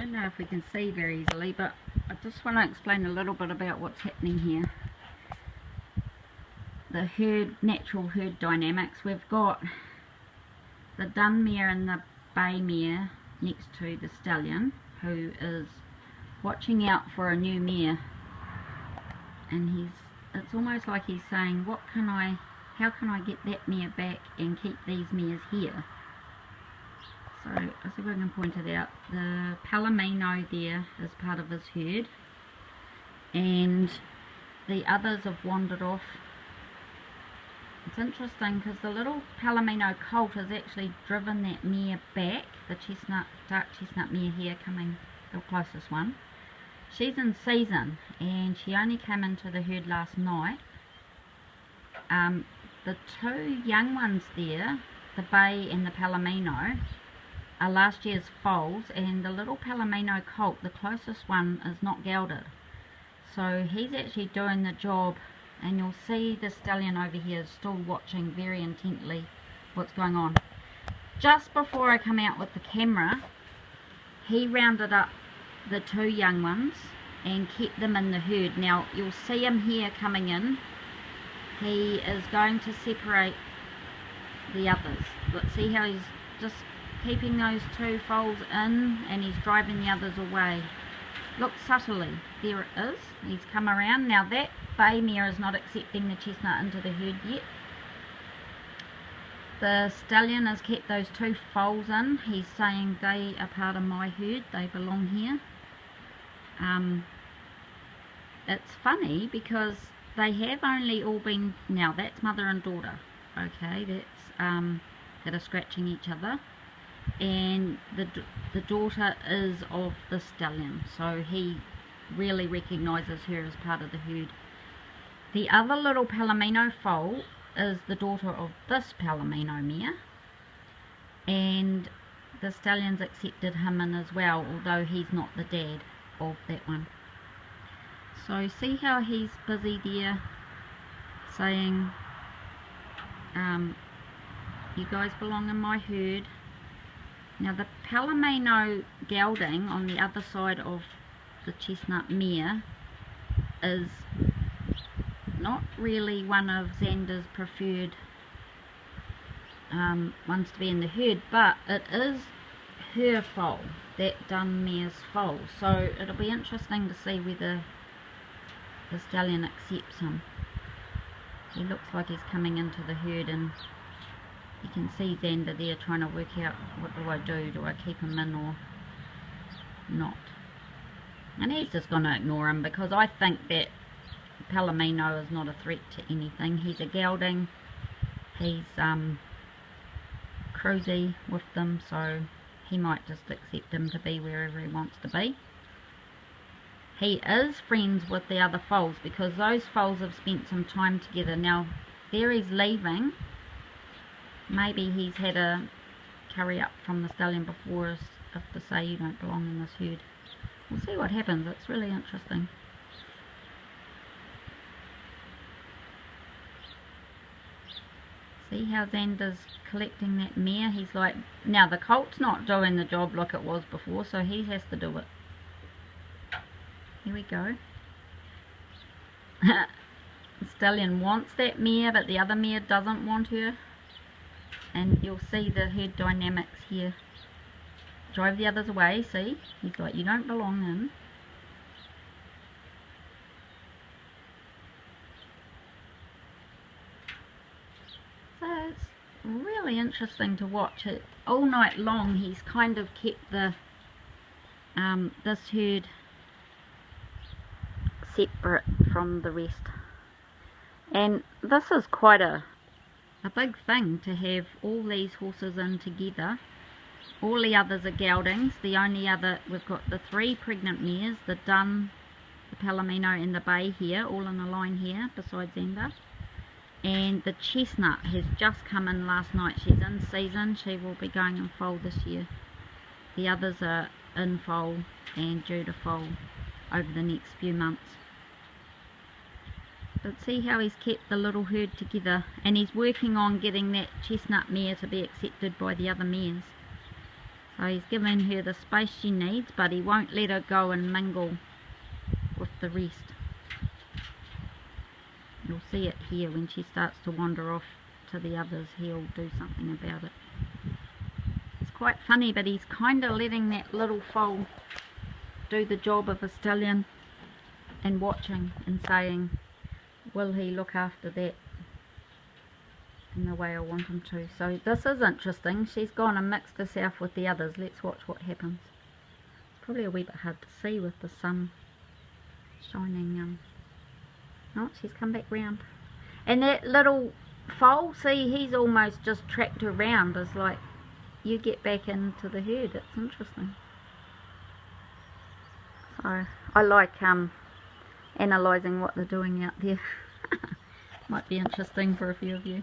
don't know if we can see very easily, but I just want to explain a little bit about what's happening here. The natural herd dynamics. We've got the dun mare and the bay mare next to the stallion, who is watching out for a new mare, and it's almost like he's saying, how can I get that mare back and keep these mares here? So let's see if I can point it out. The palomino there is part of his herd, and the others have wandered off. It's interesting because the little palomino colt has actually driven that mare back, the dark chestnut mare here, coming the closest one. She's in season and she only came into the herd last night. The two young ones there, the bay and the palomino, are last year's foals, and the little palomino colt, the closest one, is not gelded. So he's actually doing the job, and you'll see the stallion over here is still watching very intently what's going on. Just before I come out with the camera, he rounded up the two young ones and kept them in the herd. Now you'll see him here coming in. He is going to separate the others. Let's see how he's just keeping those two foals in, and he's driving the others away. Look subtly, there it is, he's come around. Now that bay mare is not accepting the chestnut into the herd yet. The stallion has kept those two foals in. He's saying they are part of my herd, they belong here. It's funny because they have only all been, now that's mother and daughter, okay, that's that are scratching each other, and the daughter is of the stallion, so he really recognises her as part of the herd. The other little palomino foal is the daughter of this palomino mare, and the stallion's accepted him in as well, although he's not the dad of that one. So see how he's busy there saying, you guys belong in my herd. Now the palomino gelding on the other side of the chestnut mare is not really one of Zanda's preferred ones to be in the herd, but it is her foal, that dun mare's foal, so it'll be interesting to see whether the stallion accepts him. He looks like he's coming into the herd, and you can see Zanda there trying to work out, what do I do? Do I keep him in or not? And he's just going to ignore him, because I think that palomino is not a threat to anything. He's a gelding, he's cruisy with them, so he might just accept him to be wherever he wants to be. He is friends with the other foals, because those foals have spent some time together. Now there he's leaving. Maybe he's had a curry up from the stallion before, as if to say, you don't belong in this herd. We'll see what happens. It's really interesting. See how Zanda's collecting that mare? He's like, now the colt's not doing the job like it was before, so he has to do it. Here we go. The stallion wants that mare, but the other mare doesn't want her. And you'll see the herd dynamics here. Drive the others away, see? He's like, you don't belong in. So it's really interesting to watch it. All night long he's kind of kept the this herd separate from the rest. And this is quite a big thing, to have all these horses in together. All the others are geldings. The only other, we've got the three pregnant mares, the dun, the palomino and the bay here, all in a line here beside Zanda. And the chestnut has just come in last night. She's in season. She will be going in foal this year. The others are in foal and due to foal over the next few months. But see how he's kept the little herd together, and he's working on getting that chestnut mare to be accepted by the other mares. So he's given her the space she needs, but he won't let her go and mingle with the rest. You'll see it here when she starts to wander off to the others. He'll do something about it. It's quite funny, but he's kind of letting that little foal do the job of a stallion and watching and saying, will he look after that in the way I want him to. So this is interesting. She's gone and mixed herself with the others. Let's watch what happens. Probably a wee bit hard to see with the sun shining. Oh, she's come back round. And that little foal, see, he's almost just tracked her round. It's like, you get back into the herd. It's interesting. So I like analysing what they're doing out there. Might be interesting for a few of you.